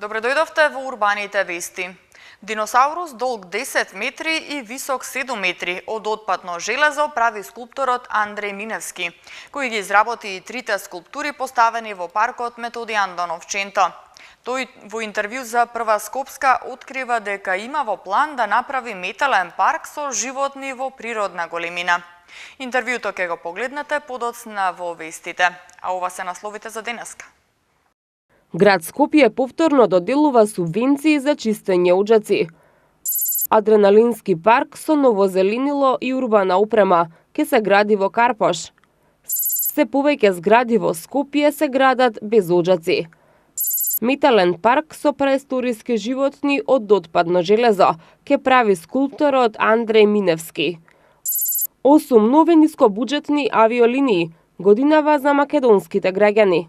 Добре дојдовте во урбаните вести. Диносаурус долг 10 метри и висок 7 метри од отпадно железо прави скулпторот Андреј Миневски, кој ги изработи и трите скулптури поставени во паркот Методијан до Новченто. Тој во интервју за Прва Скопска открива дека има во план да направи метален парк со животни во природна големина. Интервјуто ќе го погледнете подоцна во вестите, а ова се насловите за денеска. Град Скопје повторно доделува субвенции за чистење оџаци. Адреналински парк со ново зеленило и урбана опрема ќе се гради во Карпош. Се повеќе згради во Скопје се градат без оџаци. Метален парк со преисториски животни од отпадно железо ќе прави скулпторот Андреј Миневски. 8 нови нискобуџетни авиолинии годинава за македонските граѓани.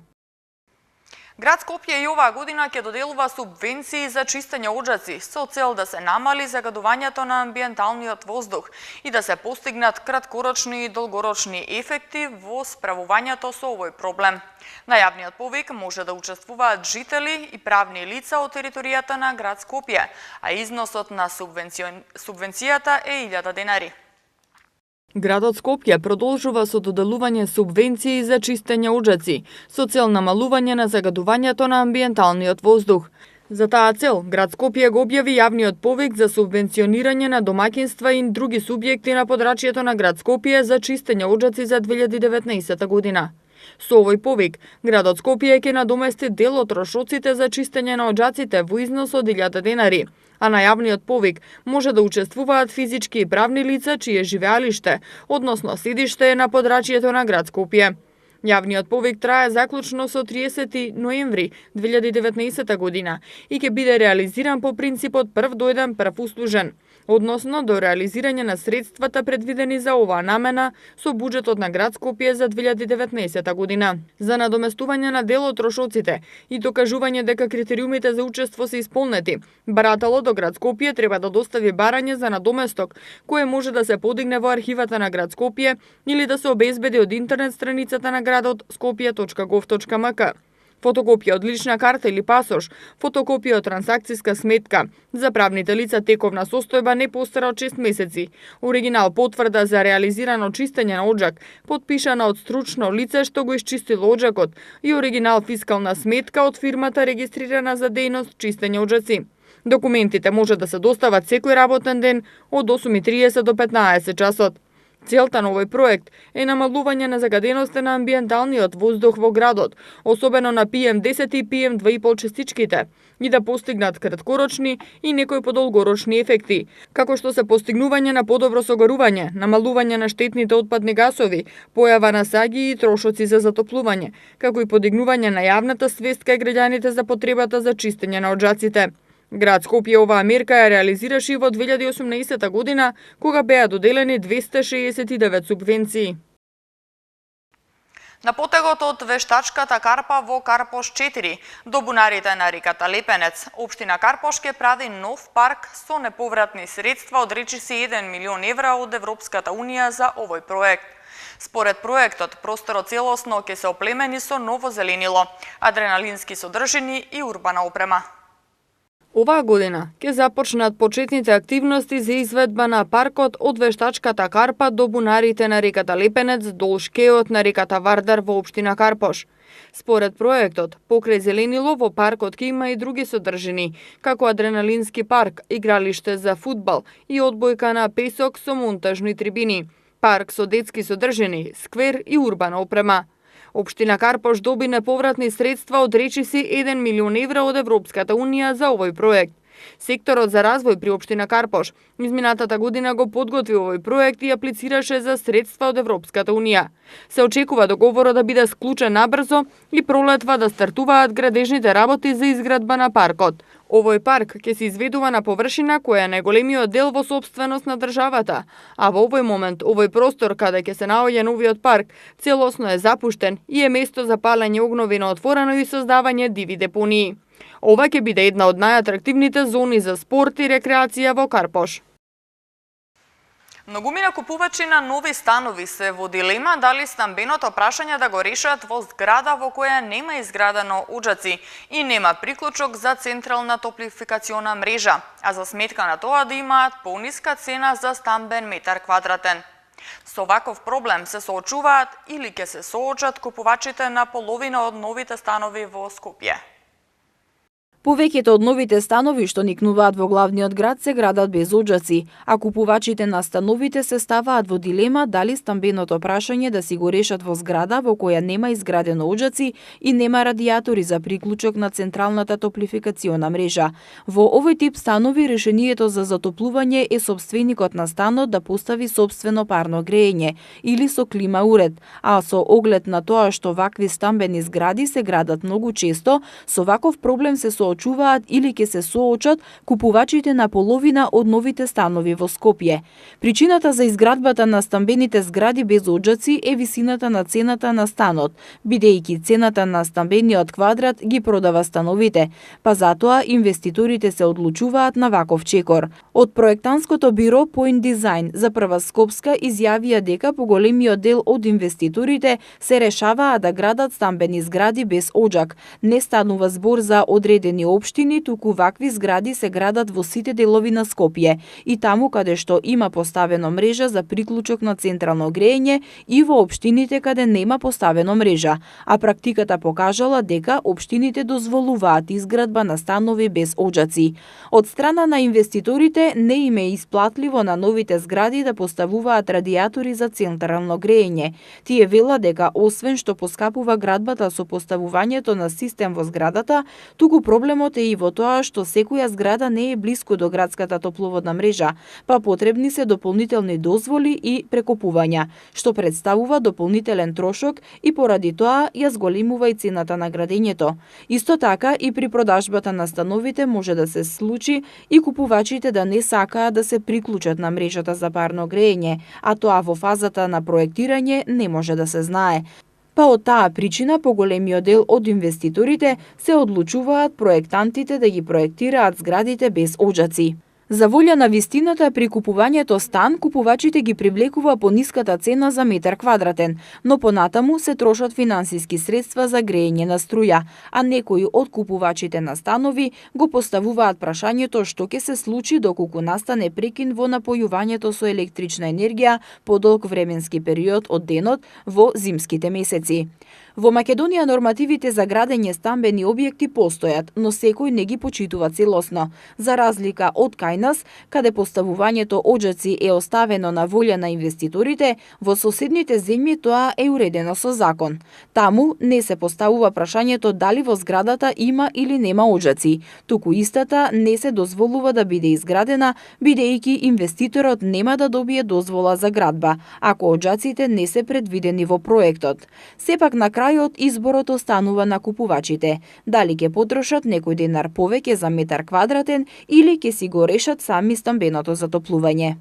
Град Скопје и оваа година ќе доделува субвенции за чистење оџаци со цел да се намали загадувањето на амбиенталниот воздух и да се постигнат краткорочни и долгорочни ефекти во справувањето со овој проблем. На јавниот повик може да учествуваат жители и правни лица од територијата на град Скопје, а износот на субвенцијата е 1000 денари. Градот Скопје продолжува со доделување субвенции за чистење оџаци, со цел намалување на загадувањето на амбиенталниот воздух. За таа цел, град Скопје го објави јавниот повик за субвенционирање на домаќинства и други субјекти на подрачјето на град Скопје за чистење оџаци за 2019 година. Со овој повик, градот Скопје ќе надомести дел од трошоците за чистење на оџаците во износ од 1000 денари, а на јавниот повик може да учествуваат физички и правни лица чие живеалиште, односно седиште е на подрачјето на град Скопје. Јавниот повик трае заклучно со 30 ноември 2019 година и ќе биде реализиран по принципот прв дојден прв услужен, односно до реализирање на средствата предвидени за оваа намена со буџетот на град Скопје за 2019 година. За надоместување на дел од трошоците и докажување дека критериумите за учество се исполнети, барателот до град Скопје треба да достави барање за надоместок, кое може да се подигне во архивата на град Скопје или да се обезбеди од интернет страницата на градот skopje.gov.mk. Фотокопија од лична карта или пасош, фотокопија од трансакциска сметка, за правните лица тековна состојба не постара од 6 месеци, оригинал потврда за реализирано чистење на оџак, подпишана од стручно лице што го исчистило оџакот и оригинал фискална сметка од фирмата регистрирана за дејност чистење оџаци. Документите може да се достават секој работен ден од 8:30 до 15 часот. Целта на овој проект е намалување на загаденоста на амбиенталниот воздух во градот, особено на PM10 и PM2,5 частичките, и да постигнат краткорочни и некои подолгорочни ефекти, како што се постигнување на подобро согорување, намалување на штетните отпадни гасови, појава на саѓи и трошоци за затоплување, како и подигнување на јавната свест кај граѓаните за потребата за чистење на оџаците. Град Скопје оваа мерка ја реализираше во 2018 година, кога беа доделени 269 субвенции. На потегот од вештачката карпа во Карпош 4 до бунарите на реката Лепенец, општина Карпош ќе прави нов парк со неповратни средства од речиси 1 милион евра од Европската унија за овој проект. Според проектот, просторот целосно ќе се оплемени со ново зеленило, адреналински содржини и урбана опрема. Оваа година ќе започнат почетните активности за изведба на паркот од вештачката карпа до бунарите на реката Лепенец до шкеот на реката Вардар во општина Карпош. Според проектот, покрај зеленило во паркот ќе има и други содржини, како адреналински парк, игралиште за фудбал и одбојка на песок со монтажни трибини, парк со детски содржини, сквер и урбана опрема. Општина Карпош доби неповратни средства од речиси 1 милион евра од Европската унија за овој проект. Секторот за развој при општина Карпош изминатата година го подготви овој проект и аплицираше за средства од Европската унија. Се очекува договорот да биде склучен набрзо и пролетва да стартуваат градежните работи за изградба на паркот. Овој парк ќе се изведува на површина која е најголемиот дел во сопственост на државата, а во овој момент овој простор каде ќе се наоѓа новиот парк целосно е запуштен и е место за палење огнови на отворено и создавање диви депонии. Ова ќе биде една од најатрактивните зони за спорт и рекреација во Карпош. Многумина купувачи на нови станови се во дилема дали стамбеното прашање да го решат во зграда во која нема изградено уџаци и нема приклучок за централна топлификациона мрежа, а за сметка на тоа да имаат пониска цена за стамбен метар квадратен. Со ваков проблем се соочуваат или ќе се соочат купувачите на половина од новите станови во Скопје. Повеќето од новите станови што никнуваат во главниот град се градат без оџаци, а купувачите на становите се ставаат во дилема дали стамбеното прашање да си го решат во зграда во која нема изградено оџаци и нема радијатори за приклучок на централната топлификациона мрежа. Во овој тип станови решението за затоплување е сопственикот на станот да постави сопствено парно грејење или со клима уред, а со оглед на тоа што вакви стамбени згради се градат многу често, со ваков проблем се соочуваат или ќе се соочат купувачите на половина од новите станови во Скопје. Причината за изградбата на стамбените згради без оџаци е висината на цената на станот, бидејќи цената на стамбениот квадрат ги продава становите, па затоа инвеститорите се одлучуваат на ваков чекор. Од проектантското биро Point Design за прва Скопска изјавија дека поголемиот дел од инвеститорите се решаваат да градат стамбени згради без оџак. Не станува збор за одредени општини, туку вакви згради се градат во сите делови на Скопје и таму каде што има поставено мрежа за приклучок на централно грејење и во општините каде нема поставено мрежа, а практиката покажала дека општините дозволуваат изградба на станови без оџаци. Од страна на инвеститорите не им е исплатливо на новите згради да поставуваат радијатори за централно грејење. Тие велат дека освен што поскапува градбата со поставувањето на систем во зградата, туку проблемот е и во тоа што секоја зграда не е блиску до градската топловодна мрежа, па потребни се дополнителни дозволи и прекопувања, што представува дополнителен трошок и поради тоа ја зголемува и цената на градењето. Исто така и при продажбата на становите може да се случи и купувачите да не сакаат да се приклучат на мрежата за парно грејење, а тоа во фазата на проектирање не може да се знае. Па од таа причина поголемиот дел од инвеститорите се одлучуваат проектантите да ги проектираат зградите без оџаци. За волја на вистината при купувањето стан, купувачите ги привлекува пониската цена за метар квадратен, но понатаму се трошат финансиски средства за грејење на струја, а некои од купувачите на станови го поставуваат прашањето што ќе се случи доколку настане прекин во напојувањето со електрична енергија по долг временски период од денот во зимските месеци. Во Македонија нормативите за градење стамбени објекти постојат, но секој не ги почитува целосно. За разлика од кај нас, каде поставувањето оџаци е оставено на волја на инвеститорите, во соседните земји тоа е уредено со закон. Таму не се поставува прашањето дали во зградата има или нема оџаци, туку истата не се дозволува да биде изградена, бидејќи инвеститорот нема да добие дозвола за градба, ако оџаците не се предвидени во проектот. Сепак на крајот изборот останува на купувачите, дали ќе потрошат некој денар повеќе за метар квадратен или ќе си го решат сами стамбеното затоплување.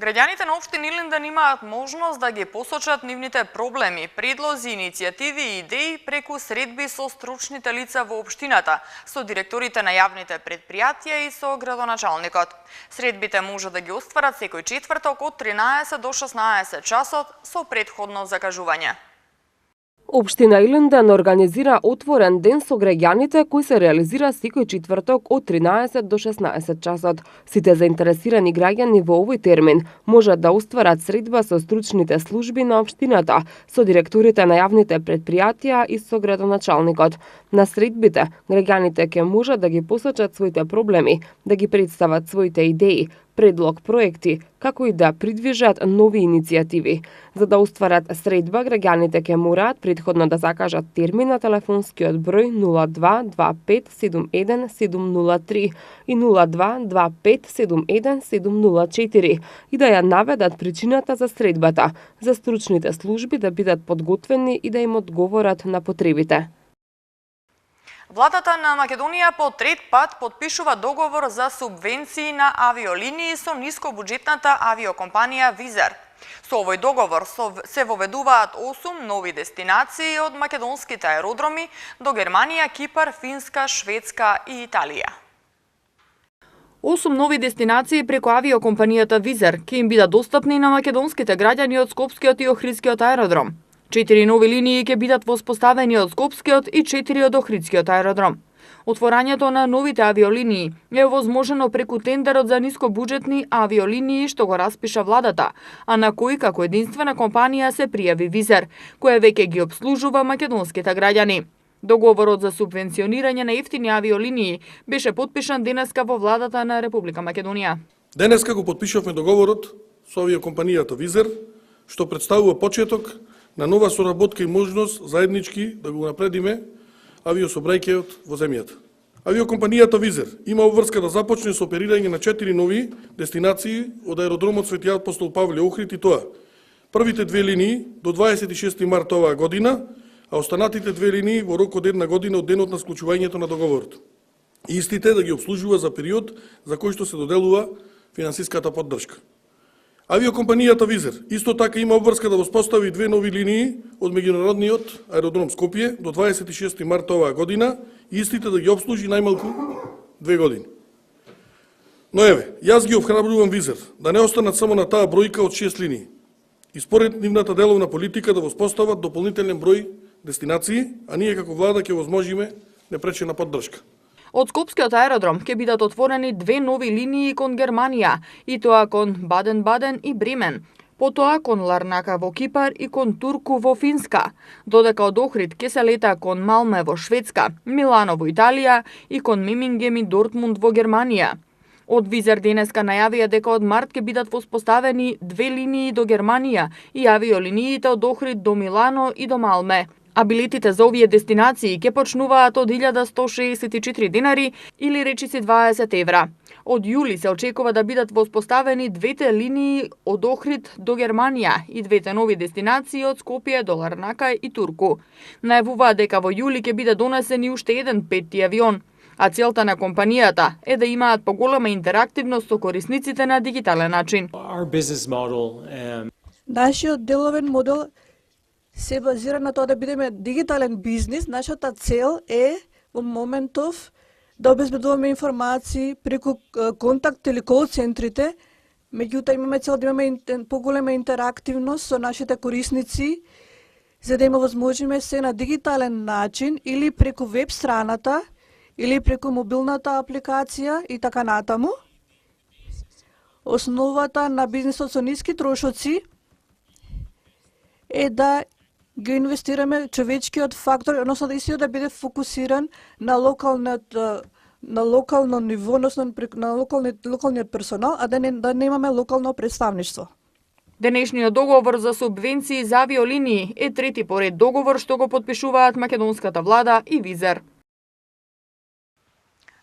Граѓаните на општина Илинден имаат можност да ги посочат нивните проблеми, предлози, иницијативи и идеи преку средби со стручните лица во општината, со директорите на јавните предпријатија и со градоначалникот. Средбите може да ги остварат секој четврток од 13 до 16 часот со претходно закажување. Општина Илинден организира отворен ден со граѓаните кој се реализира секој четврток од 13 до 16 часот. Сите заинтересирани граѓани во овој термин можат да остварат средба со стручните служби на општината, со директорите на јавните предпријатија и со градоначалникот. На средбите граѓаните ќе можат да ги посочат своите проблеми, да ги представат своите идеи, предлог проекти, како и да придвижат нови иницијативи. За да остварат средба, граѓаните ќе мораат претходно да закажат термин на телефонскиот број 022571 и 022571 и да ја наведат причината за средбата, за стручните служби да бидат подготвени и да им одговорат на потребите. Владата на Македонија по трет пат потпишува договор за субвенции на авиолинии со нискобуџетната авиокомпанија Визер. Со овој договор се воведуваат 8 нови дестинации од македонските аеродроми до Германија, Кипар, Финска, Шведска и Италија. 8 нови дестинации преку авиокомпанијата Визер ќе им бидат достапни на македонските граѓани од Скопскиот и Охридскиот аеродром. 4 нови линии ќе бидат воспоставени од Скопскиот и 4 од Охридскиот аеродром. Отворањето на новите авиолинии е овозможено преку тендерот за нискобуџетни авиолинии што го распиша владата, а на кој како единствена компанија се пријави Визер, која веќе ги обслужува македонските граѓани. Договорот за субвенционирање на ефтини авиолинии беше потпишан денеска во владата на Република Македонија. Денеска го потпишавме договорот со авиокомпанијата Визер, што представува почеток на нова соработка и можност заеднички да го напредиме авиособрајќајот во земјата. Авиокомпанијата Визер има обврска да започне со оперирање на 4 нови дестинации од аеродромот Свети Апостол Павле Охрид, и тоа првите 2 линии до 26 март оваа година, а останатите 2 линии во рок од 1 година од денот на склучувањето на договорот. Истите да ги обслужува за период за кој што се доделува финансиската поддршка. Авиокомпанијата Визер исто така има обврска да воспостави 2 нови линии од меѓународниот аеродром Скопје до 26 март оваа година и истите да ги обслужи најмалку 2 години. Но еве, јас ги охрабрувам Визер да не останат само на таа бројка од 6 линии и според нивната деловна политика да воспостават дополнителен број дестинации, а ние како влада ќе возможиме непречена поддршка. Од Скопскиот аеродром ќе бидат отворени 2 нови линии кон Германија, и тоа кон Баден-Баден и Бремен, потоа кон Ларнака во Кипар и кон Турку во Финска, додека од Охрид ќе се лета кон Малме во Шведска, Милано во Италија и кон Мемингем и Дортмунд во Германија. Од Визер денеска најавија дека од март ќе бидат воспоставени 2 линии до Германија и авиолиниите од Охрид до Милано и до Малме. А билетите за овие дестинации ќе почнуваат од 1164 денари или речиси 20 евра. Од јули се очекува да бидат воспоставени 2 линии од Охрид до Германија и 2 нови дестинации од Скопје до Ларнака и Турку. Најавуваат дека во јули ќе биде донесен и уште еден 5-ти авион, а целта на компанијата е да имаат поголема интерактивност со корисниците на дигитален начин. Нашиот деловен модел се базира на тоа да бидеме дигитален бизнис. Нашата цел е во моментов да обезбедуваме информации преку контакт или кол центрите, меѓутоа имаме цел да имаме поголема интерактивност со нашите корисници, за да им возможиме се на дигитален начин или преку веб страната, или преку мобилната апликација и така натаму. Основата на бизнисот со ниски трошоци е да ги инвестираме човечкиот фактор, односно да истиот да биде фокусиран на локално ниво, односно на локалниот персонал, а да не имаме локално представништво. Денешниот договор за субвенции за авиолинии е трети поред договор што го потпишуваат македонската влада и Визер.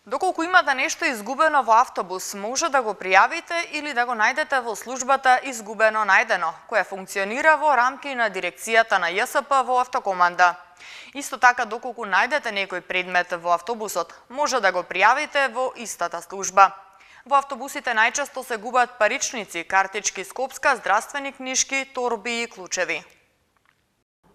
Доколку имате нешто изгубено во автобус, може да го пријавите или да го најдете во службата Изгубено најдено, која функционира во рамки на дирекцијата на ЈСП во Автокоманда. Исто така, доколку најдете некој предмет во автобусот, може да го пријавите во истата служба. Во автобусите најчесто се губат паричници, картички Скопска, здравствени книшки, торби и клучеви.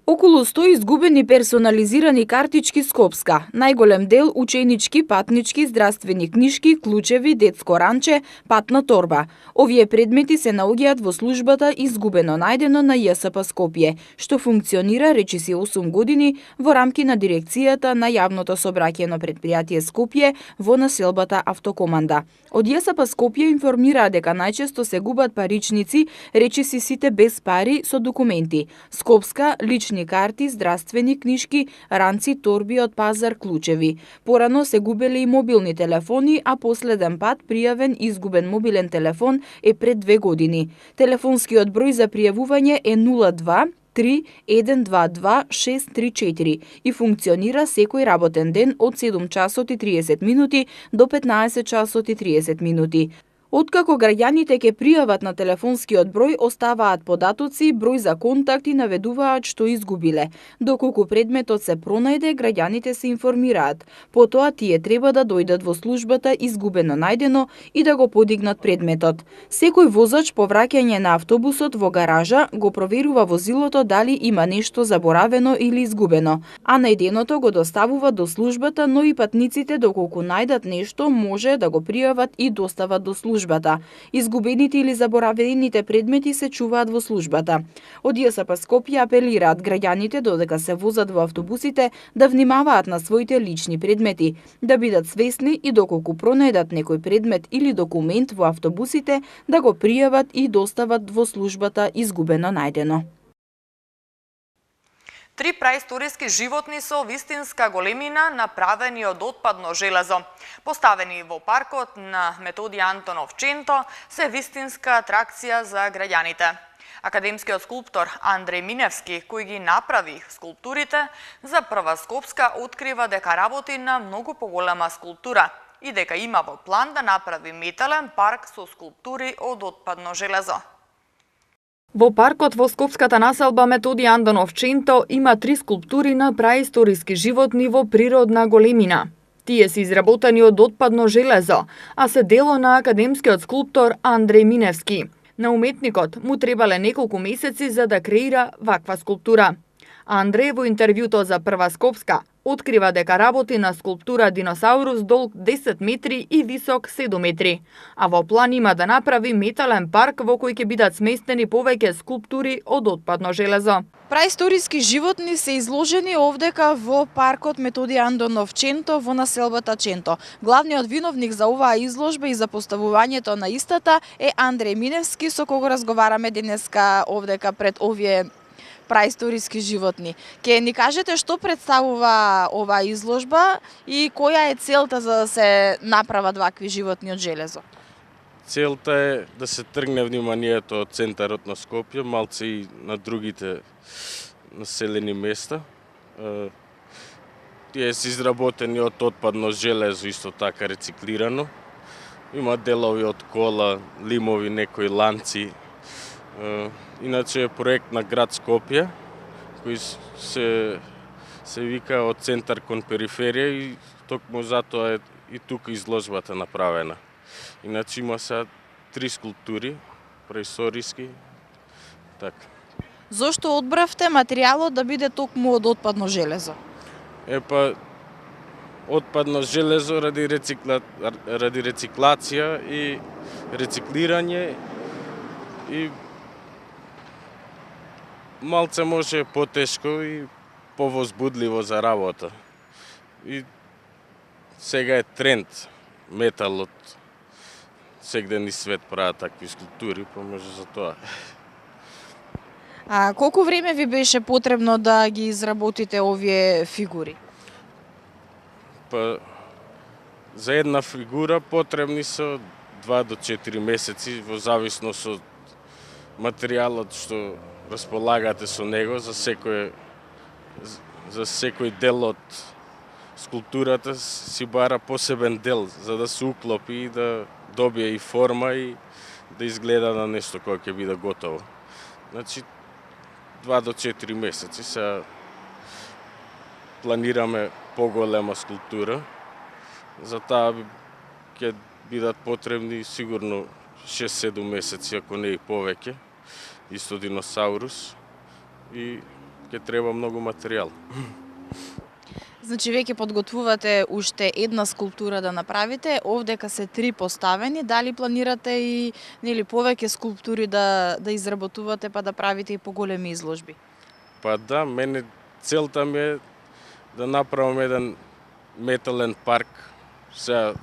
Околу 100 изгубени персонализирани картички Скопска, најголем дел ученички, патнички, здравствени книшки, клучеви, детско ранче, патна торба. Овие предмети се наоѓаат во службата Изгубено најдено на ЈСП Скопје, што функционира речиси 8 години во рамки на дирекцијата на јавното сообраќајно претпријатие Скопје во населбата Автокоманда. Од ЈСП Скопје информираа дека најчесто се губат паричници, речиси сите без пари со документи. Скопска, лични карти, здравствени книшки, ранци, торби од пазар, клучеви. Порано се губеле и мобилни телефони, а последен пат пријавен изгубен мобилен телефон е пред 2 години. Телефонскиот број за пријавување е 02 3 122 634 и функционира секој работен ден од 7 часот и 30 минути до 15 часот и 30 минути. Откако граѓаните ќе пријават на телефонскиот број, оставаат податоци, број за контакт и наведуваат што изгубиле. Доколку предметот се пронајде, граѓаните се информираат. Потоа тие треба да дојдат во службата изгубено најдено и да го подигнат предметот. Секој возач по враќање на автобусот во гаража го проверува возилото дали има нешто заборавено или изгубено, а најденото го доставува до службата, но и патниците доколку најдат нешто може да го пријават и достават до службата. Изгубените или заборавените предмети се чуваат во службата. Од ЈСП Скопје апелираат граѓаните додека се возат во автобусите да внимаваат на своите лични предмети, да бидат свесни и доколку пронајдат некој предмет или документ во автобусите да го пријават и достават во службата изгубено најдено. 3 праисториски животни со вистинска големина направени од отпадно железо, поставени во паркот на Методи Антонов Ченто, се вистинска атракција за граѓаните. Академскиот скулптор Андреј Миневски, кој ги направи скулптурите, за прва Скопска открива дека работи на многу поголема скулптура и дека има во план да направи метален парк со скулптури од отпадно железо. Во паркот во скопската населба Методи Антонов Ченто има 3 скулптури на праисториски животни во природна големина. Тие се изработени од отпадно железо, а се дело на академскиот скулптор Андреј Миневски. На уметникот му требале неколку месеци за да креира ваква скулптура. Андреј во интервјуто за Прва Скопска открива дека работи на скулптура диносаурус долг 10 метри и висок 7 метри, а во план има да направи метален парк во кој ќе бидат сместени повеќе скулптури од отпадно железо. Праисториски животни се изложени овдека во паркот Методи Антонов Ченто во населбата Ченто. Главниот виновник за оваа изложба и за поставувањето на истата е Андреј Миневски, со кого разговараме денеска овдека пред овие праисториски животни. Ке ни кажете што представува оваа изложба и која е целта за да се направат вакви животни од железо? Целта е да се тргне вниманието од центарот на Скопје, малце и на другите населени места. Тие се изработени од отпадно железо, исто така рециклирано. Има делови од кола, лимови, некои ланци. Иначе е проект на град Скопје, кој се вика од центар кон периферија и токму затоа е и тука изложбата направена. Иначе има сега 3 скулптури, праисториски, така. Зошто одбравте материјалот да биде токму од отпадно железо? Отпадно железо ради рециклација и рециклирање и малце може потешко и повозбудливо за работа. И сега е тренд металот. Сегден и свет прават такви скулптури, па може за тоа. А колку време ви беше потребно да ги изработите овие фигури? Па за една фигура потребни се 2 до 4 месеци во зависност од материјалот што располагате со него. За секој дел од скулптурата си бара посебен дел за да се уклопи и да добие и форма и да изгледа на нешто кое ќе биде готово. Значи 2 до 4 месеци се планираме поголема скулптура. За таа ќе бидат потребни сигурно 6-7 месеци, ако не и повеќе. Исто диносаурус и ќе треба многу материјал. Значи веќе подготвувате уште една скулптура да направите, овдека се 3 поставени, дали планирате и повеќе скулптури да изработувате па да правите и поголеми изложби? Па да, мене целта ми е да направам еден метален парк. Сега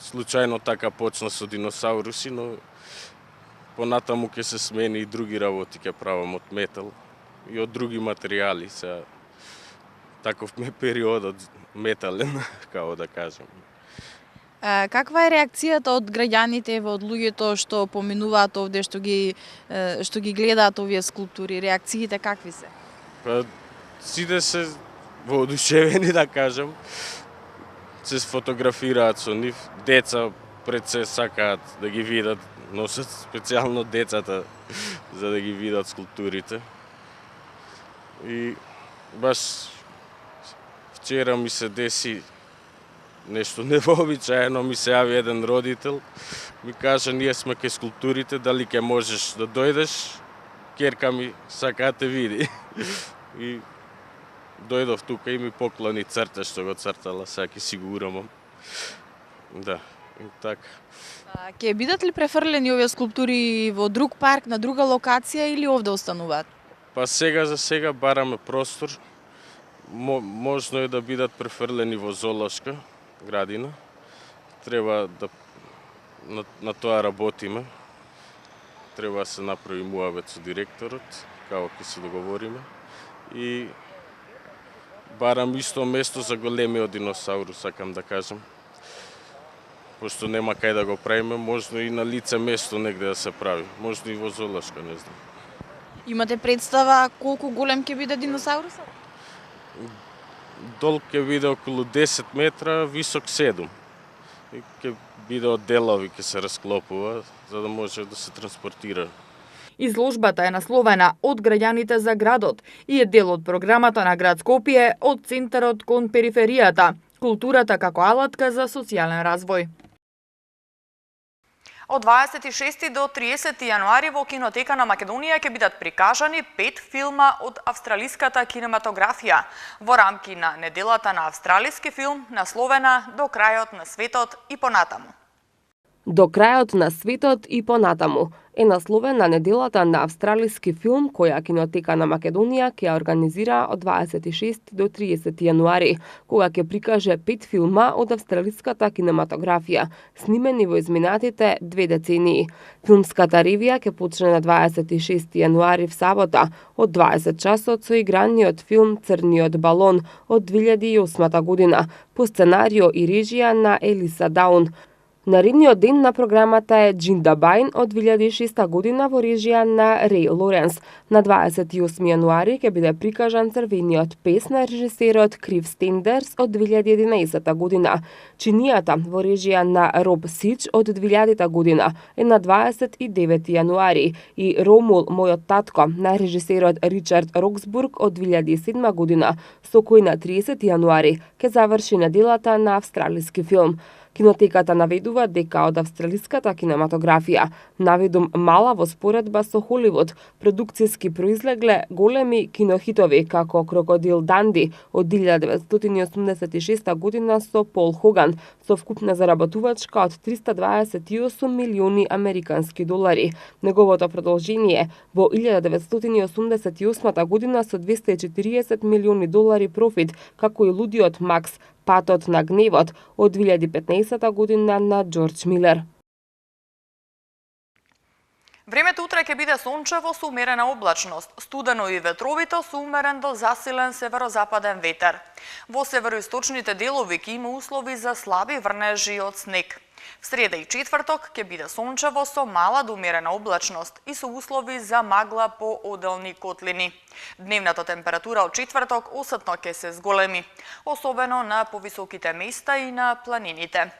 случајно така почна со диносауруси, но понатаму ќе се смени и други работи ќе правам од метал и од други материјали. Сега таков ми е периодот метален, како да кажам. Каква е реакцијата од граѓаните, од луѓето што поминуваат овде, што ги гледаат овие скулптури? Реакциите какви се? Па сите се воодушевени, да кажам. Се фотографираат со нив, деца пред се сакаат да ги видат, носат специјално децата за да ги видат скулптурите. И баш вчера ми се деси нешто невообичаено, ми се јави еден родител, ми кажа ние сме кај скулптурите, дали ќе можеш да дојдеш, керка ми сака да те види. И дојдов тука и ми поклони црта што го цртала, сега ќе си го урамам. Да, и така. Ќе бидат ли префрлени овие скулптури во друг парк, на друга локација или овде остануваат? Па сега за сега бараме простор. Можно е да бидат префрлени во зоолошка градина. Треба да на тоа работиме. Треба да се направи муабет со директорот, како ќе се договориме. И барам исто место за големиот диносаурус, сакам да кажам. Пошто нема кај да го правиме, можно и на лице место негде да се прави. Можно и во зоолошка, не знам. Имате представа колку голем ќе биде диносаурусот? Долг ќе биде околу 10 метра, висок 7. И ќе биде од делови, ќе се расклопува, за да може да се транспортира. Изложбата е насловена од граѓаните за градот и е дел од програмата на град Скопје од Центарот кон периферијата, културата како алатка за социјален развој. Од 26 до 30 јануари во Кинотека на Македонија ќе бидат прикажани 5 филма од австралиската кинематографија во рамки на неделата на австралиски филм насловена До крајот на светот и понатаму. До крајот на светот и понатаму е насловена неделата на австралиски филм која Кинотека на Македонија ќе ја организира од 26 до 30 јануари, кога ќе прикаже 5 филма од австралиската кинематографија, снимени во изминатите 2 децении. Филмската ревија ќе почне на 26 јануари в сабота од 20 часот со играниот филм Црниот балон од 2008 година по сценарио и режија на Елиса Даун. Наредниот ден на програмата е Джиндабајн од 2006 година во режија на Реј Лоренс. На 28 јануари ќе биде прикажан Црвениот пес на режисерот Крив Стендерс од 2011 година. Чинијата во режија на Роб Сич од 2000 година е на 29 јануари и Ромул, мојот татко, на режисерот Ричард Роксбург од 2007 година, со кој на 30 јануари ќе заврши неделата на австралиски филм. Кинотеката наведува дека од австралиската кинематографија, наведум мала во споредба со Холивуд, продукцијски произлегле големи кинохитови како Крокодил Данди од 1986 година со Пол Хоган, со вкупна заработувачка од 328 милиони американски долари. Неговото продолжение во 1988 година со 240 милиони долари профит, како и Лудиот Макс, Патот на гневот од 2015 година на Џорџ Милер. Времето утре ќе биде сончево со умерена облачност, студено и ветровито со умерен до засилен северозападен ветер. Во североисточните делови ќе има услови за слаби врнежи од снег. В среда и четврток ќе биде сончево со мала до умерена облачност и со услови за магла по оделни котлини. Дневната температура од четврток осетно ќе се зголеми, особено на повисоките места и на планините.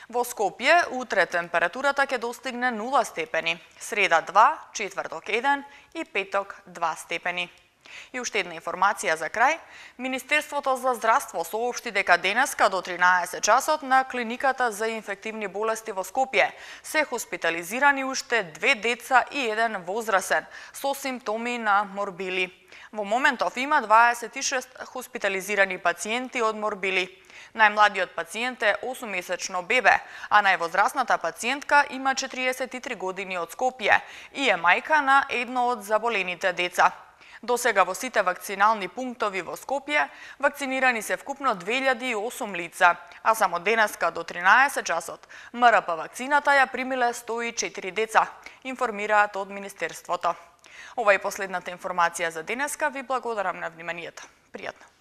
Во Скопје утре температурата ќе достигне 0 степени, среда 2, четврток 1 и петок 2 степени. И уште една информација за крај. Министерството за здравство соопшти дека денеска до 13 часот на клиниката за инфективни болести во Скопје се хоспитализирани уште 2 деца и 1 возрасен со симптоми на морбили. Во моментов има 26 хоспитализирани пациенти од морбили. Најмладиот пациент е 8-месечно бебе, а највозрасната пациентка има 43 години од Скопје и е мајка на едно од заболените деца. До сега во сите вакцинални пунктови во Скопје вакцинирани се вкупно 2008 лица, а само денеска до 13 часот МРП вакцината ја примиле 104 деца, информираат од Министерството. Ова е последната информација за денеска. Ви благодарам на вниманието. Пријатно.